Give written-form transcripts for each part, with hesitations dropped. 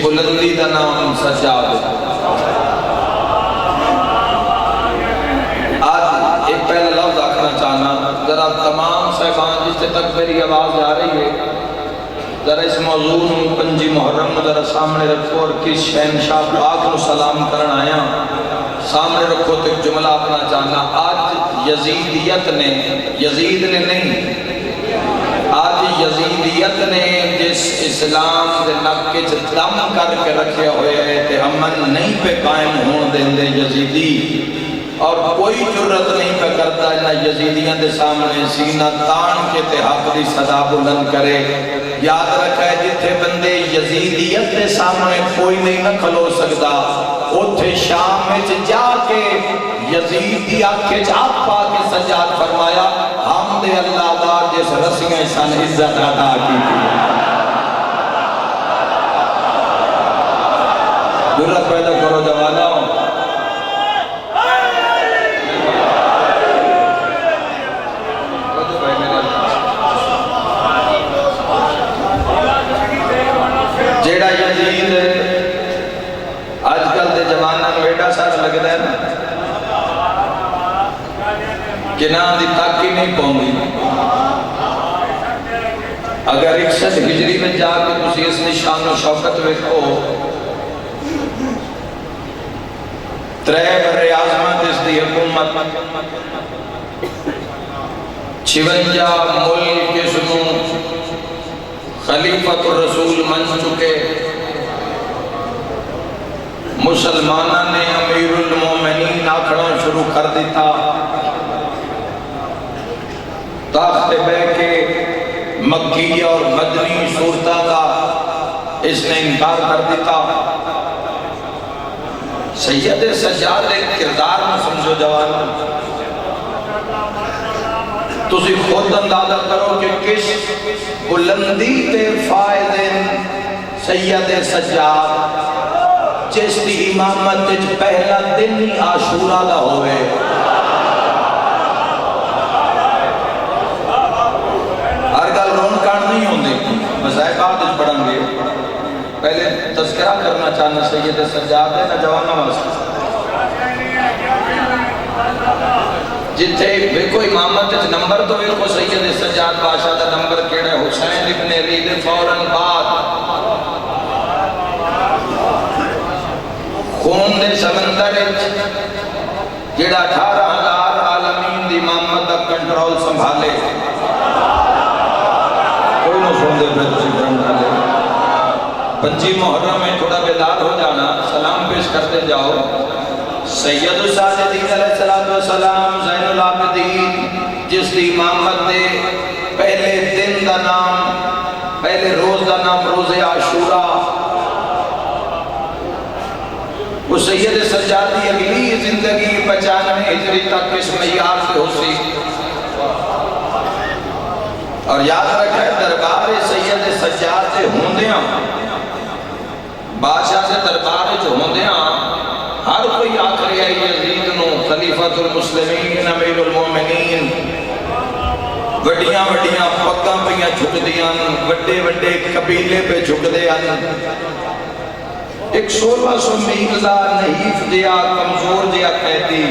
بلندی دا نام سجاد۔ آج ایک پہلا لفظ آکھنا چاہنا، ذرا تمام صاحبان جس تک میری آواز آ رہی ہے، ذرا اس موضوع پنجی محرم ذرا سامنے رکھو، اور کس شہنشاہ پاک کو سلام کرنا آیا سامنے رکھو تو ایک جملہ اپنا چاہنا۔ آج یزیدیت نے، یزید نے نہیں، آج یزیدیت نے جس اسلام دے نکے دم کر کے رکھے ہوئے ہیں تے امن نہیں پہ قائم ہون دیں دے یزیدی، اور کوئی جرت نہیں پہ کرتا ہے نہ یزیدیاں دے سامنے سینہ تان کے تے حق دی صدا بلند کرے۔ یاد رکھا ہے جتھے بندے یزیدیت دے سامنے کوئی نہیں نہ کھلو سکتا، اتھے شام میں جا کے یزیدی آکھے چاپ پا کے سجاد فرمایا ہم دے اللہ دا جس رسیاں سن عزت عطا کی تھی۔ جرت پیدا کرو جوانوں، جیڑا یزید آج کل دے جوانہ میں ایڈا ساتھ لگتا ہے نا کہ نا دی تاکی نہیں پہنگی۔ اگر 61 ہجری میں جا کے تسی اس نشان و شوکت ویکھو، 3 برِ اعظمت اس دی حکومت، 56 ملک اس نو خلیفۃ الرسول من چکے، مسلمانہ نے امیر المومنین آکھنا شروع کر دیتا، تاخت بے کے مکی اور مدنی صورتہ کا اس نے انکار کر دیتا۔ سید سجاد ایک کردار میں سمجھو جوان، تسی خود اندازہ کرو کہ کس بلندی تے فائدن سید سجاد جس دی امامت پہلا دن ہی عاشورہ دا ہوئے۔ ہر گل رون کان نہیں ہوندے، مذہب بعد اس بڑھن گے۔ پہلے تذکرہ کرنا چاہنا سید سجاد ہے نا جوانہ واسطے، جتھے دیکھو امامت نمبر تو دیکھو سید سجاد بادشاہ دا نمبر کیڑا ہے، حسین ابن علی دے فوراً بعد خون دے سمندر جیڑا 18,000 عالمین دی امامت دا کنٹرول سنبھالے، کوئی نہ سن دے پھر تسی برن ڈالے۔ 25 محرم میں تھوڑا بیدار ہو جانا، سلام پیش کرتے جاؤ۔ سید الساجدین علیہ السلام زین العابدین جس دی امامت دے پہلے دن دا نام، پہلے روز دا نام روز عاشورہ، وہ سید سجاد دی اگلی زندگی 95 ہجری تک اس معیار سے ہو سی۔ اور یاد رکھے دربار سید سجاد سے ہوندیاں، بادشاہ سے دربار جو ہوندیاں، ہر کوئی آخری ہے یزید نو خلیفۃ المسلمین امیر المومنین، وڈیاں وڈیاں پگاں پہ جھک دیاں، وڈے وڈے قبیلے پہ جھک دیاں۔ ایک 1600 میل دا نحیف دیا کمزور دیا قیدی،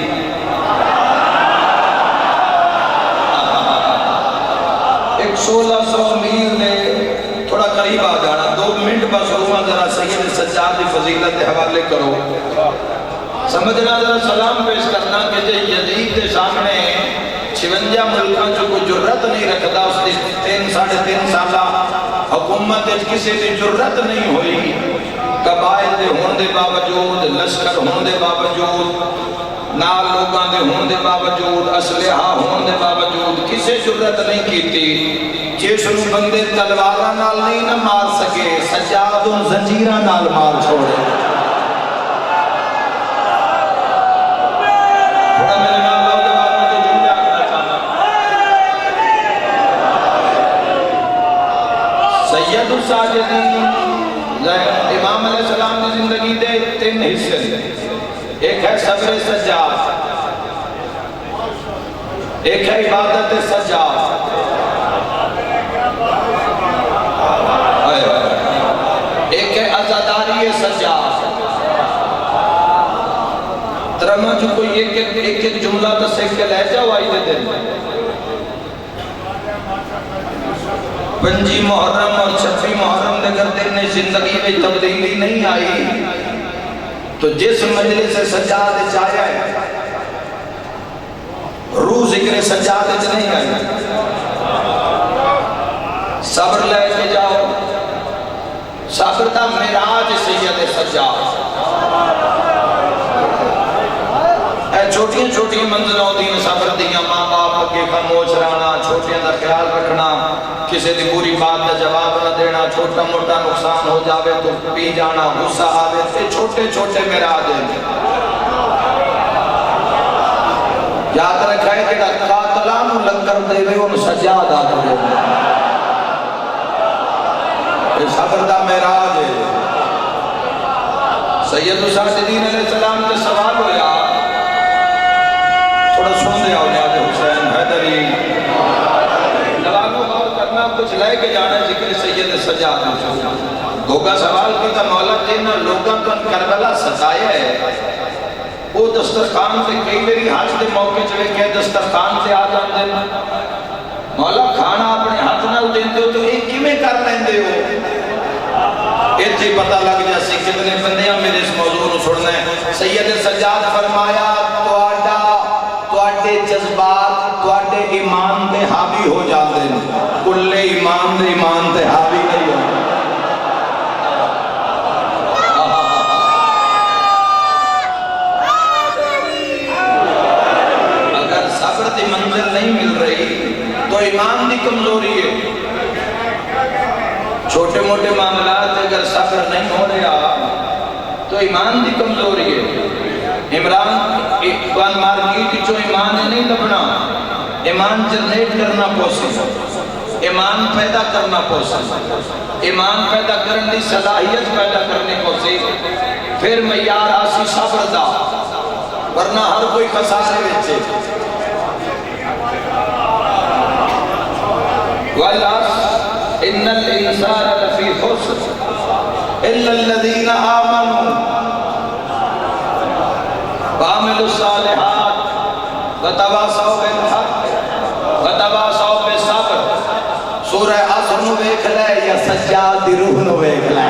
ایک 1600 میل نے تھوڑا قریب آ جانا، 2 منٹ بس روما ذرا سید سجاد دی فضیلت حوالے کرو، سمجھنا ذرا سلام پیش کرنا کہ جے یزید دے سامنے 56 ملکاں جو کوئی جرت نہیں رکھتا، اس دی 3.5 سالہ حکومت کسی دی جرت نہیں ہوئی، قبائل دے ہون دے باوجود، لشکر ہون دے باوجود، نال لوگاں دے ہون دے باوجود، اسلحہ ہون دے باوجود کسی جرت نہیں کیتی، جس نو بندے تلوارہ نال نہیں نہ مار سکے، سجاد و زنجیرہ نال مار چھوڑے۔ سید الساجدین امام علیہ السلام کی زندگی دے 3 حصے دے، ایک ہے صبر سجاد، ایک ہے عبادت سجاد، ایک ہے عزاداری آئیے سجاد ترما جو کوئی ایک جملہ تو سیکھ کے لے جاؤ آئی دے دن 5 محرم اور 26 محرم دے گر دن نے زندگی میں تبدیلی نہیں آئی تو جس مجلس سجاد چاہیا ہے روح ذکر سجاد نہیں آئی صبر لے کے جاؤ صبر دا معراج سید سجاد چھوٹیاں چھوٹیاں منزلوں دین صبر دیاں ماں باپ کے خاموش رہنا چھوٹیاں دا خیال رکھنا کسی دی بری بات دا جواب نہ دینا چھوٹا موٹا نقصان ہو جاوے تو پی جانا غصہ آوے سے چھوٹے چھوٹے معراج ہیں یاد رکھائے کہ قاتلان لنگر دے وے ان سجاد آتا دے یہ صبر دا معراج ہے سید الساجدین علیہ السلام کے سوال ہویا تھوڑا سن دیا ہو جاتے حسین حیدری لوگوں غور کرنا کچھ لے کے جانا ذکر سید سجاد دھوکہ سوال کی تھا مولا جنہ لوگوں کو کربلا ستایا ہے وہ دسترخوان سے کئی میری حج دے موقع چلے کہ دسترخوان سے آ جاندے مولا کھانا اپنے ہاتھ نہ دیندے ہو تو ایک کی میں کر لیندے ہو اتنی پتہ لگ جاسی کتنے بندیاں میرے اس موضوع نو سننا ہے سید سجاد فرمایا تواڈے جذبات تواڈے ایمان دے حاوی ہو جاندے ہیں کل ایمان دے حاوی نہیں ہو اگر صبر دی منزل نہیں مل رہی تو ایمان دی کمزوری ہے چھوٹے موٹے معاملات اگر صبر نہیں ہو رہا تو ایمان دی کمزوری ہے عمران مارکیٹ جو ایمان نہیں لبنا ایمان جنریٹ کرنا پوسیبل ایمان پیدا کرنا پوسیبل ایمان پیدا کرنے صلاحیت پیدا کرنے پوسیبل پھر معیار آسی صبر دا ورنہ ہر کوئی خسارے وچے والعصر ان الانسان لفی خسر الا الذین آمنوا وعملوا الصالحات وتواصوا بالحق وتواصوا بالصبر سورہ عصر نو ویکھ لے یا سجاد دی روح نو ویکھ لے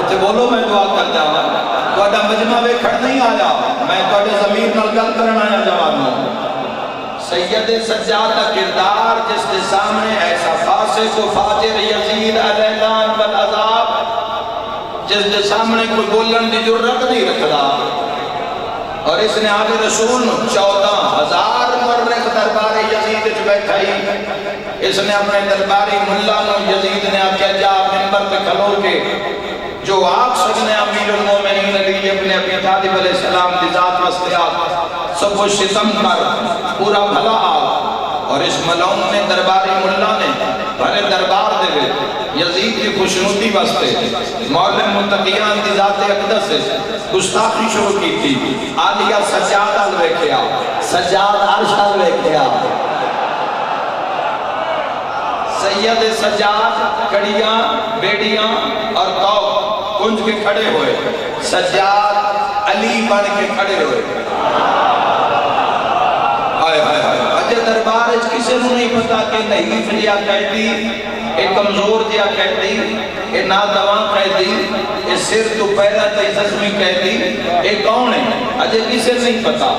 تے بولو میں دعا کر جاواں تہاڈا مجمع ویکھن نہیں آیا میں تہاڈے ضمیر نال گل کرن آیا جوانوں سید سجاد کا کردار جس کے سامنے ایسا فاسق و فاجر یزید الاعلان والعذاب جس کے سامنے کوئی بولن دی جرت نہیں رکھتا اور اس نے آگے رسول 14,000 مرک دربار یزید جو بیٹھائی اس نے اپنے درباری ملا نو یزید نے آکیا جا منبر پہ کھلو کے جو آپ سجنے امیر المومنین علی ابن ابی طالب علیہ السلام دی ذات وسطیات سب و شتم کر پورا بھلا آگ اور اس ملعون نے درباری ملا نے بھلے دربار دے گئے یزید کی خوشنودی واسطے مولا متقیان دی ذات اقدس سے گستاخی شروع کی تھی آلیہ سجاد الوے کیا سجاد عرش الوے کیا سید سجاد کڑیاں بیڑیاں اور توق کنج کے کھڑے ہوئے سجاد علی بن کے کھڑے ہوئے آئے آئے آئے اجھے دربار اس کسے نو نہیں پتا کہ نحیف لیا کہتی ایک کمزور دیا کہتی ایک نادوان کہتی ایک سر تو پیدا تی زخمی کہتی ایک کون ہے اجھے کسے نہیں پتا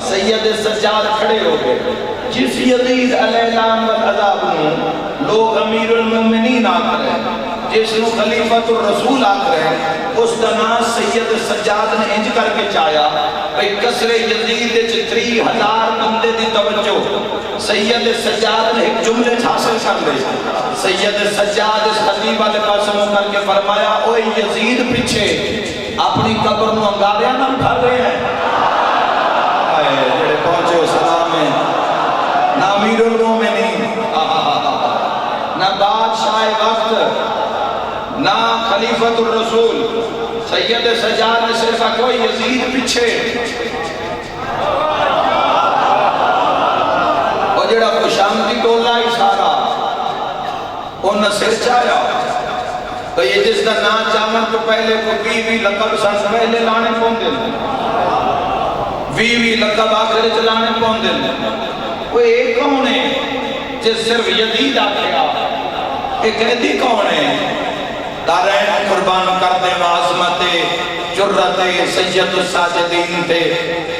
سید سجاد کھڑے ہو گئے جس یزید الاعلان والعذاب نو لوگ امیر المومنین آکر ہیں جس نو خلیفت الرسول آکر ہیں اس دناز سید سجاد نے انج کر کے چاہیا بھئی کسر یزید 3,000 بندے دی توجہ سید سجاد نے ایک جملے حاصل کر لے سید سجاد اس خطیب والے پاس مو کر کے فرمایا اوہ یزید پیچھے اپنی قبر نو انگاریاں نہ اٹھا رہے ہیں آئے جڑے پہنچے اسلام میں نہ امیر المومنین نہ بادشاہ وقت نہ خلیفت الرسول سید سجاد نے صرف کوئی یزید پیچھے اور جڑا خوشامدی ٹولا ہی سارا انہاں سر چاہیا تو یہ جس کا نا چاون تو پہلے کو بھی لقب سنس پہلے لانے پون دیں بھی لقب آخر چلانے پون دیں وہ ایک کون ہے جس صرف یزید آکھیا ایک قیدی کون ہے دارین قربان کر دے معظمت جرت سید الساجدین تھے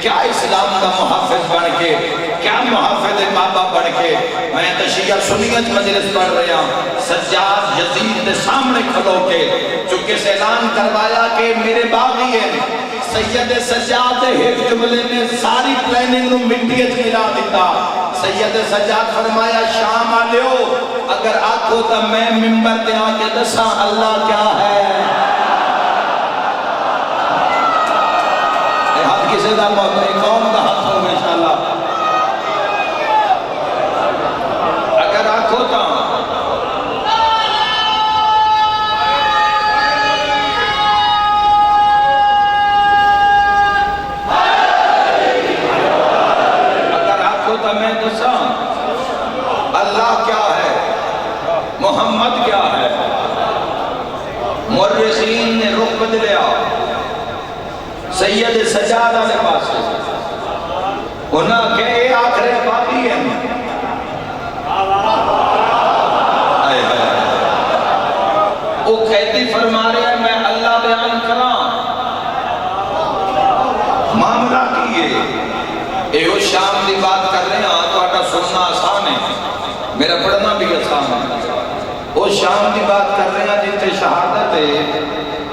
کیا اسلام کا محافظ بن کے کیا محافظ بابا بن کے میں تشیعہ سنیت مجلس پڑھ رہا سجاد یزید دے سامنے کھلو کے چونکہ اعلان کروایا کہ میرے باغی ہیں سید سجاد ایک جملے نے ساری پلاننگ نو مٹیت ملا دیتا سید سجاد فرمایا شام آلیو اگر آکھو تا میں ممبر دے آکے دساں اللہ کیا ہے ہاتھ کسی دا موقع قوم کا ہاتھ ہوگا انشاءاللہ اگر آکھو تا میں دساں اللہ کیا ہے محمد کیا ہے مورخین نے رخ بدلیا سید سجاد علیہ پاس انہاں کہ اے آخر باقی ہیں وہ قیدی فرما رہے ہیں میں اللہ بیان کرا معاملہ کیے ایو شام دی بات کر رہے ہیں تو آٹا سننا آسان ہے میرا پڑھنا بھی آسان ہے وہ شام دی بات کر رہے ہیں جنتے شہادت ہے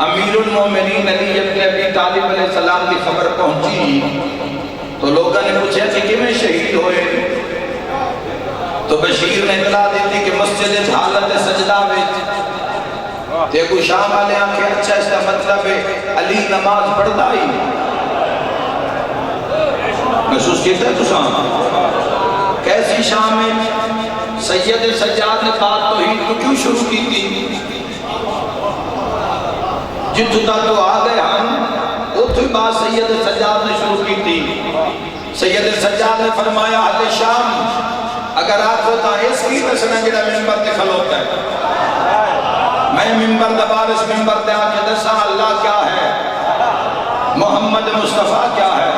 امیر المومنین علی ابن ابی طالب علیہ السلام کی خبر پہنچی تو لوگوں نے پوچھا کہ کیوں شہید ہوئے تو بشیر نے اطلاع دیتی کہ مسجد حالت سجدہ وچ تے کوئی شام والے آنکھیں اچھا اس کا مطلب ہے علی نماز پڑھتا ہی محسوس کیتا ہے تو شام کیسی شام ہے سید سجاد نے بات توحید کو کیوں شروع کی تھی جتنا تو آگئے ہم اتھوئی بات سید سجاد نے شروع کی تھی سید سجاد نے فرمایا اہل شام اگر آپ ہوتا اس کی رسنا جڑا ممبر تے کھلوتا ہے میں ممبر دبار اس ممبر تے آکے دسا اللہ کیا ہے محمد مصطفیٰ کیا ہے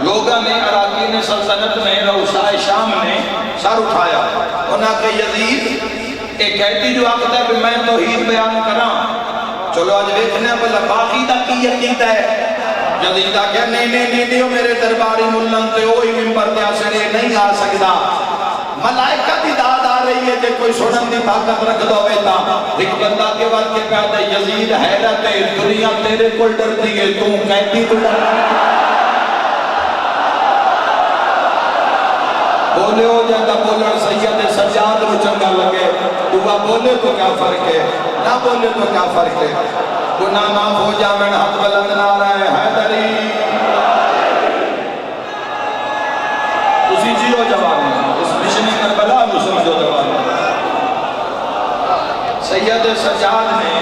لوگوں نے اراکین سلطنت میں رؤسائے شام نے سر اٹھایا انہاں کہ یزید ایک قیدی جو آقتا ہے کہ میں توحید بیان کرا چلو آج دیکھنے بلا باقی دا کی یقید ہے یزید آگیا نہیں میرے درباری ملن تے ہوئی ممبر تے آسرے نہیں آ سکتا ملائکہ دی داد آ رہی ہے کہ کوئی سنن دی طاقت رکھ دو بیتا ایک بندہ کے وقت کے پیدا یزید حیرت ہے دنیا تیرے کل ڈر دی ہے تو قیدی تو ڈر بولے ہو جاتا بولن سید سجاد رو چنگا لگے دعا بولے تو کیا فرق ہے نہ بولے تو کیا فرق ہے گناہ معاف ہو جا میں ہاتھ بلند نہ رہا ہے حیدری اسی جیو جواب ہے اس مشن کربلا وہ سمجھو جواب ہے سید سجاد نے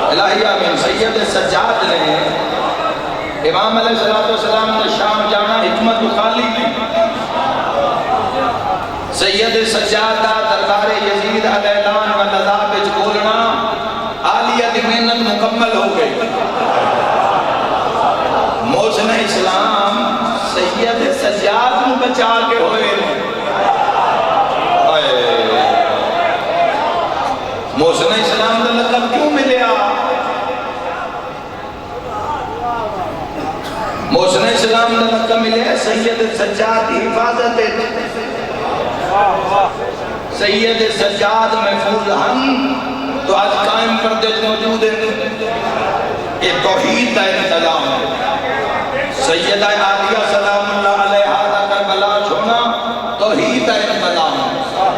الہی آمین سید سجاد نے امام علیہ السلام نے شام جانا حکمت خالی میں سید سجاد دربار یزید علیہ السلام و نظام بچ بولنا عالیہ دی محنت مکمل ہو گئی محسن اسلام سید سجاد کو بچا کے ہوئے محسن اسلام کا لقب کیوں ملیا محسن اسلام کا لقب ملیا سید سجاد کی حفاظت سید سجاد محفوظ ہم تو آج قائم پردے موجود ہیں یہ توحید کا انتظام ہے سیدہ عالیہ سلام اللہ علیہ کا کربلا چھونا توحید کا انتظام ہے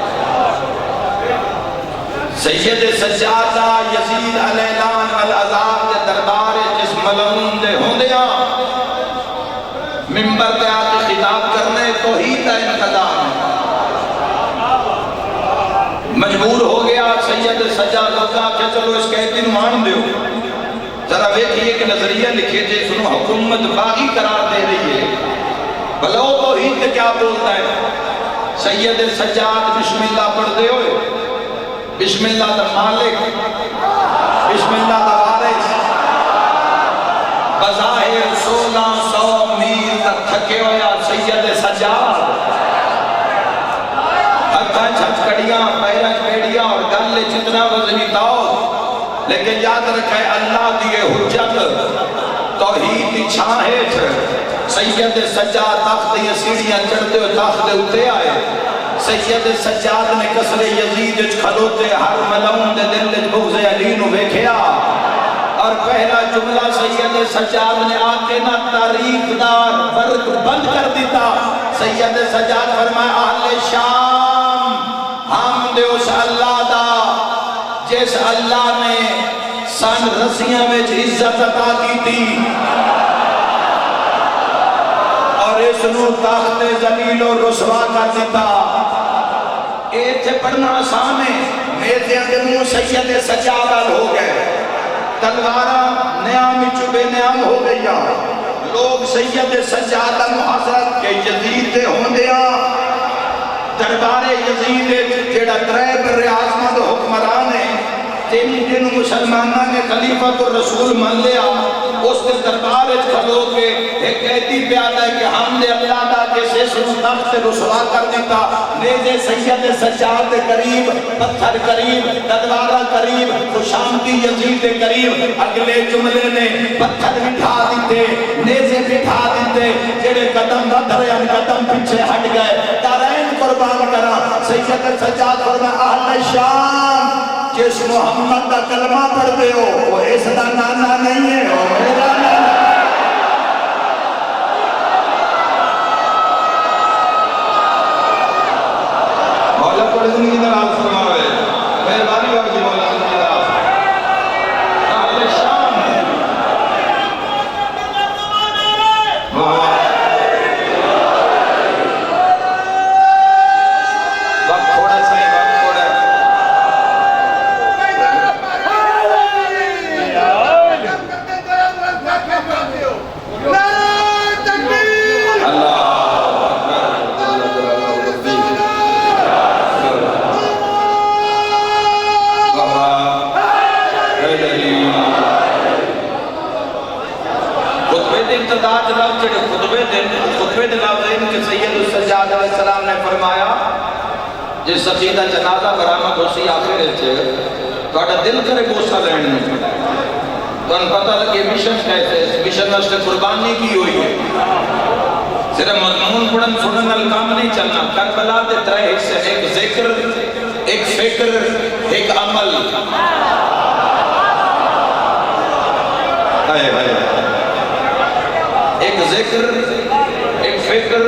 سید سجادہ یزید علیہ العذاب کے دربار جس ملعون دے ہوندیاں ممبر دے آتے خطاب کرنے توحید کا انتظام ہے مجبور ہو گیا سید سجاد لوگا کہ چلو اس قیدی نمان دیو ذرا دیکھئے کہ نظریہ لکھے جے سنو حکومت باغی قرار دے رہی ہے بھلو توحید کیا بولتا ہے سید سجاد بسم اللہ پڑھ دے ہوئے بسم اللہ دا مالک، بسم اللہ دا وارث، بظاہر 1600 میل تک تھکے ہویا سید سجاد، ہتھاں چھچکڑیاں پیراں بیڑیاں اور گلے جتنا وزنی تاؤ، لیکن یاد رکھے اللہ دیئے حجت توحید دی چھاں ہیٹھ سید سجاد تخت یہ سیڑھیاں چڑھتے ہوئے تخت اتے آئے، سید سجاد نے قصر یزید کھلوتے ہر ملعون دے دل بغض علی نو ویکھیا، اور پہلا جملہ سید سجاد نے آکے نہ تاریخ دار برق بند کر دیتا۔ سید سجاد فرمایا اہل شام حمد اس اللہ دا جس اللہ نے سن رسیاں میں عزت عطا کی تھی اور اس نو تخت ذلیل و رسوا کر دیتا۔ ایتھے پڑھنا آسان ہے، میرے منہ سید سجاد ہو گئے، تلوارہ نیام چبے نیام ہو گیا، لوگ سید سجاد محضرت کے یزید دے ہوندیاں دربار یزید جیڑا ترے بر اعظم دا حکمران ہے، تین دن مسلمانہ نے خلیفۃ الرسول مان لیا، اس کے دربار کھلو کے ایک قیدی پیادا ہے کہ ہم نے اللہ دا جیسے تخت رسوا کر دیتا، نیزے سید سجاد قریب، پتھر قریب، تلوارہ قریب، خوشامدی یزید قریب، اگلے جملے نے پتھر بٹھا دیتے، نیزے بٹھا دیتے، جڑے قدم نہ دھرے ان قدم پیچھے ہٹ گئے، دارین قربان کرا۔ سید سجاد فرمایا اہل شام جس محمد کا کلمہ پڑھ دے ہو وہ اس دا نانا نہیں ہے، وہ میرا نانا۔ مولا پڑھ زندگی دراز فرماوے، مہربانی باقی مولا زندگی دراز۔ اہل شام وقت تھوڑا سا ہی وقت تھوڑا خطبے دے لفظ کہ سید السجاد علیہ السلام نے فرمایا جس سقیدہ جنازہ برآمد ہوسی آخر چھے تو اٹھا دل کرے بوسا لینڈ میں تو ان پتہ لگے مشن کہتے مشن نشت قربانی کی ہوئی ہے، صرف مضمون پڑھن سنن الکام نہیں چلنا، کربلا دے ترے حصے، ایک ذکر، ایک فکر، ایک عمل۔ ایک ذکر، ایک فکر،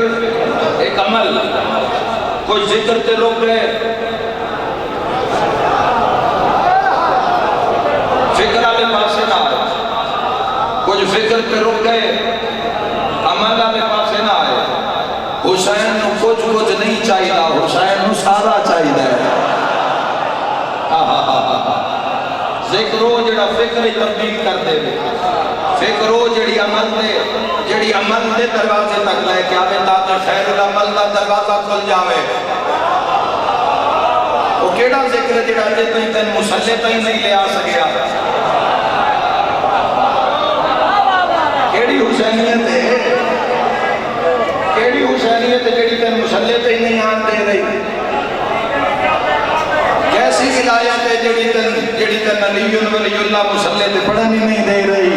ایک عمل۔ کوئی ذکر تے رک گئے، فکر آلے پاسے نہ آئے، کچھ فکر تے رک گئے، عمل آلے پاسے نہ آئے۔ حسین کچھ نہیں چاہیے، حسین سارا چاہیے۔ ذکرو جڑا فکر تبدیل کر دے، فکرو جڑی عمل دے دروازے تک لے کے آوے تاکہ خیر العمل دا دروازہ کھل جاوے۔ وہ کیڑا ذکر جڑا جے تین مسلح تین نہیں لے آ سکیا، کیڑی حسینیت ہے، کیڑی حسینیت ہے جڑی تین مسلح تین نہیں آن دے رہی، کیسی ولایت ہے جڑی تین علی ولی اللہ مسلح تے پڑھنی نہیں دے رہی،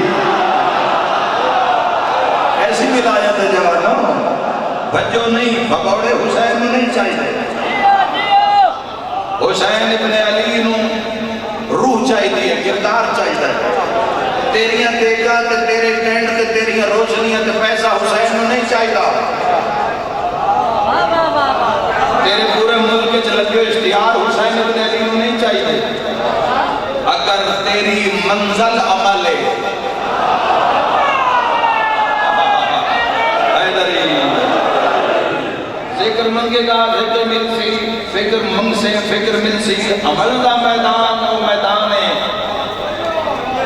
ایسی ولایت ہے جوانوں، بچوں نہیں، بھگوڑے حسین میں نہیں چاہیے۔ حسین ابن علی نو روح چاہیے، کردار چاہیے، تیریاں دیکھا تے تیرے ٹینڈ تے تیریاں روشنیاں تے پیسہ حسین میں نہیں چاہیے، تیرے پورے ملک چ لگے اشتہار حسین ابن علی نو نہیں چاہیے۔ اگر تیری منزل عمل ہے، ذکر منگے گا ذکر مل سی، فکر منگ سے فکر مل سی، عمل دا میدان او میدان ہے،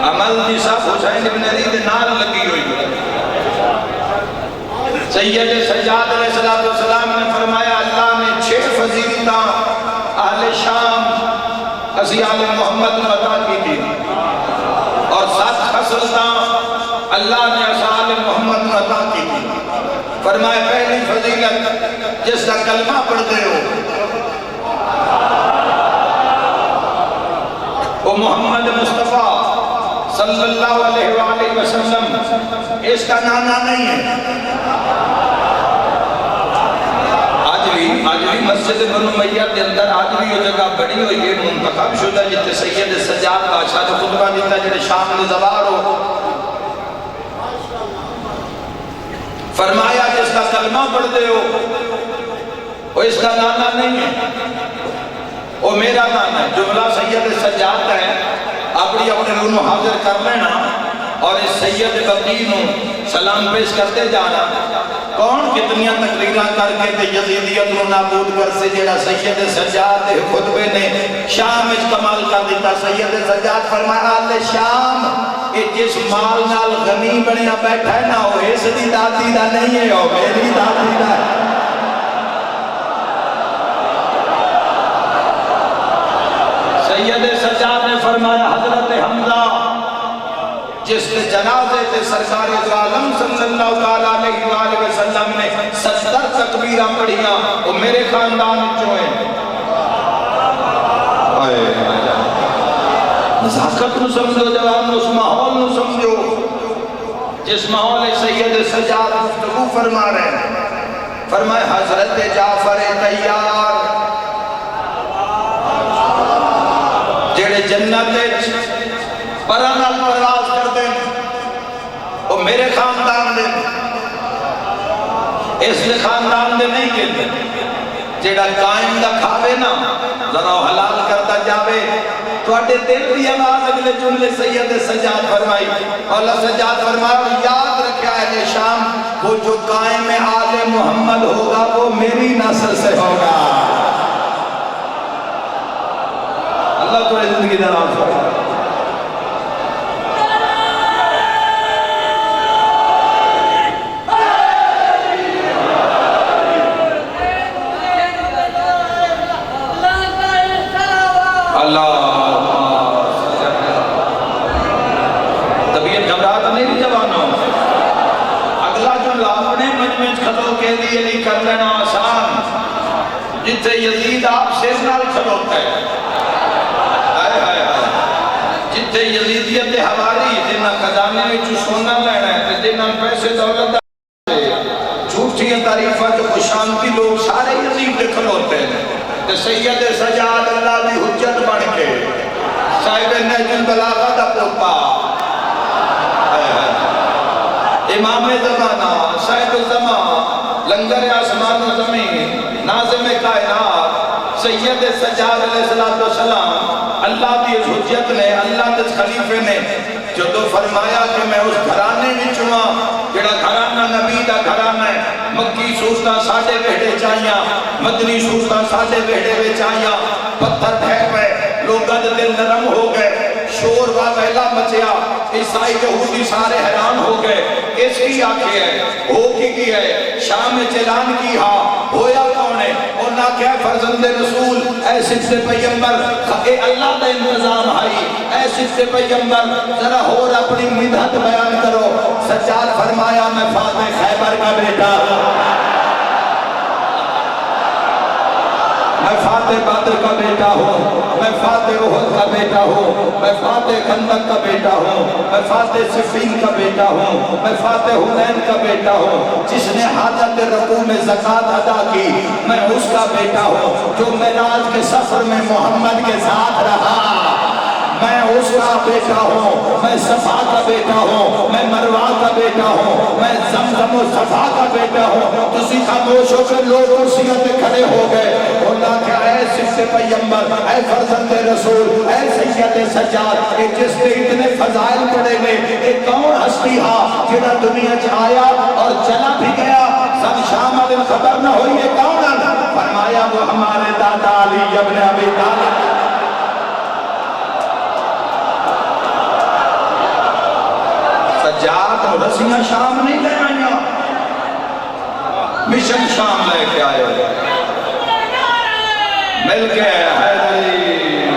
عمل دی سب حسین ابن علی دے نال لگی ہوئی۔ سید سجاد علیہ السلام نے فرمایا اللہ نے 6 فضیلتاں اہل شام رسی آل محمد نے عطا کی تھی اور 7 خصلتاں اللہ نے آل محمد نے عطا کی تھی فرمائے پہلی فضیلت جس کا کلمہ پڑھتے ہو وہ محمد مصطفیٰ صلی اللہ علیہ وآلہ وسلم اس کا نانا نہیں ہے آج بھی مسجد بنو امیہ کے اندر آج بھی وہ جگہ بڑی ہوئی ہے منتخب شدہ جتے سید سجاد بادشاہ جو خطبہ دیتا جنہیں شام میں زوار ہو فرمایا جس کا کلمہ پڑھتے ہو وہ اس کا نانا نہیں ہے وہ میرا نانا ہے جملہ سید سجاد ہے اپنی رونو حاضر کر لینا اور اس سید بقیر نو سلام پیش کرتے جانا کون کتنیاں تقریرہ کر کے تے یزیدیت نو نابود کر سے جیڑا سید سجاد خطبے نے شام اس کمال کر دیتا سید سجاد فرمایا آل شام کہ جس مال نال غنی بنیا بیٹھا ہے نا وہ اس دی دادی دا نہیں ہے وہ میری دادی دا ہے سید سجاد نے فرمایا حضرت حمزہ جس نے جنازے تے سرکار عالم صلی اللہ علیہ وآلہ وسلم نے 70 تکبیرہ پڑھیاں وہ میرے خاندان جو ہیں نزاکت نو سمجھو جوان اس ماحول نو سمجھو جس ماحول سید سجاد گفتگو فرما رہے ہیں فرمائے حضرت جعفر تیار جڑے جنت پرانال پرواز کر دیں وہ میرے خاندان دے اس لئے خاندان دے نہیں کہتے جڑا قائم دا کھاوے نا ذرا حلال کرتا جاوے تو اٹھے دل بھی آواز اگلے جملے سید سجاد فرمائی اللہ سجاد فرمائی یاد رکھا ہے شام وہ جو قائم آل محمد ہوگا وہ میری نسل سے ہوگا اللہ تو زندگی دراز ہوگا طبیعت گھبراہٹ نہیں جوانوں اگلا جو لاپنے مجمع کھلو کے لیے نہیں کر لینا آسان جتے یزید آپ سیر نال کھلوتا ہے جتے یزیدیت حواری جنہ خزانے میں جو سونا لینا ہے جنہ پیسے دولت جھوٹیاں تعریفہ جو خوشانتی لوگ سارے یزید کھلوتے ہیں تو سید سجاد اللہ بھی حجت بن کے صاحب نہج البلاغہ دا پوتا امام زمانہ صاحب الزمان لنگر آسمان و زمین ناظم کائنات سید سجاد علیہ السلام اللہ دی حجت نے اللہ دے خلیفے نے جو تو فرمایا کہ میں اس گھرانے میں چواں جڑا گھرانہ نبی دا گھرانہ ہے مکی صورتاں ساڑھے بہڑے چاہیاں مدنی صورتاں ساڑھے بہڑے بے چاہیاں پتھر ٹھیک پہ لوگاں دے دل نرم ہو گئے شور و ویلا مچیا عیسائی یہودی سارے حیران ہو گئے اس کی آنکھیں ہے ہو کی ہے شام میں چلان کی ہاں ہویا کون ہے انہاں کیا فرزند رسول اے صفت پیغمبر اے اللہ دا انتظام آئی اے صفت پیغمبر ذرا اور اپنی مدحت بیان کرو سجاد فرمایا میں فاتح خیبر کا بیٹا میں فاتح بدر کا بیٹا ہوں میں فاتح احد کا بیٹا ہوں میں فاتح خندق کا بیٹا ہوں میں فاتح صفین کا بیٹا ہوں میں فاتح حنین کا بیٹا ہوں جس نے حاجت رکوع میں زکاة ادا کی میں اس کا بیٹا ہوں جو معراج کے سفر میں محمد کے ساتھ رہا میں اس کا بیٹا ہوں میں صفا کا بیٹا ہوں میں مروہ کا بیٹا ہوں میں زمزم و صفا کا بیٹا ہوں تسی خاموش ہو کر لوگ کرسیوں پہ کھڑے ہو گئے اللہ کہ اے صفت پیغمبر اے فرزند رسول اے سید سجاد اے جس نے اتنے فضائل پڑے گئے ایک کون ہستی ہا جنہا دنیا چاہیا اور چلا بھی گیا سب شام دن خبر نہ ہوئی یہ کون فرمایا وہ ہمارے دادا علی ابن ابی طالب سجاد رسیاں شام نہیں لے آئیاں مشن شام لے کے آئے مل کے حیدری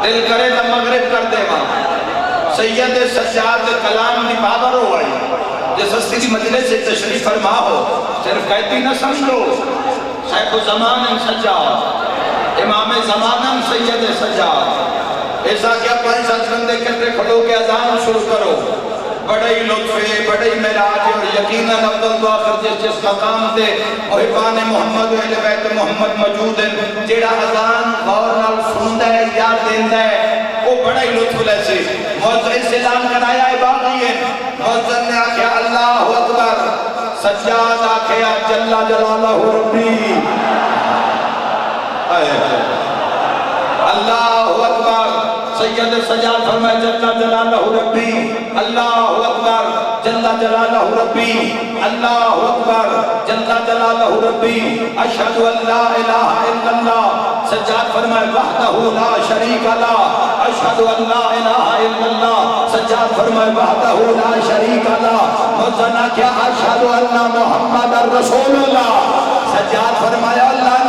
دل کرے تو مغرب کر دے ماں سید سجاد کلام دی پاور ہو آئی جس ہستی کی مجلس سے تشریف فرما ہو صرف کہتی نہ سمجھو شیخ زمان سجاد امام زمانم سید سجاد ایسا کیا پانچ سات بندے کتنے کھڑو کے اذان شروع کرو بڑے ہی لطفے بڑے ہی معراج اور یقیناً افضل تو آخر جس مقام دے محبان محمد و اہل بیت محمد موجود ہیں جیڑا اذان غور نال سندا ہے یاد دیندا ہے وہ بڑا ہی لطف لیسے موضوع اعلان کرایا ہے باقی ہے موضوع نے آکھیا اللہ اکبر سجاد آکھیا جل جلالہ ربی اللہ اکبر سید سجاد فرمائے جل جلالہ ربی اللہ اکبر جل جلالہ ربی اللہ اکبر جل جلالہ ربی اشہد ان لا الہ الا اللہ سجاد فرمائے وحدہ لا شریک له اشہد ان لا الہ الا اللہ سجاد فرمائے وحدہ لا شریک له موزنہ کیا اشہد ان محمد رسول اللہ سجاد فرمایا اللہ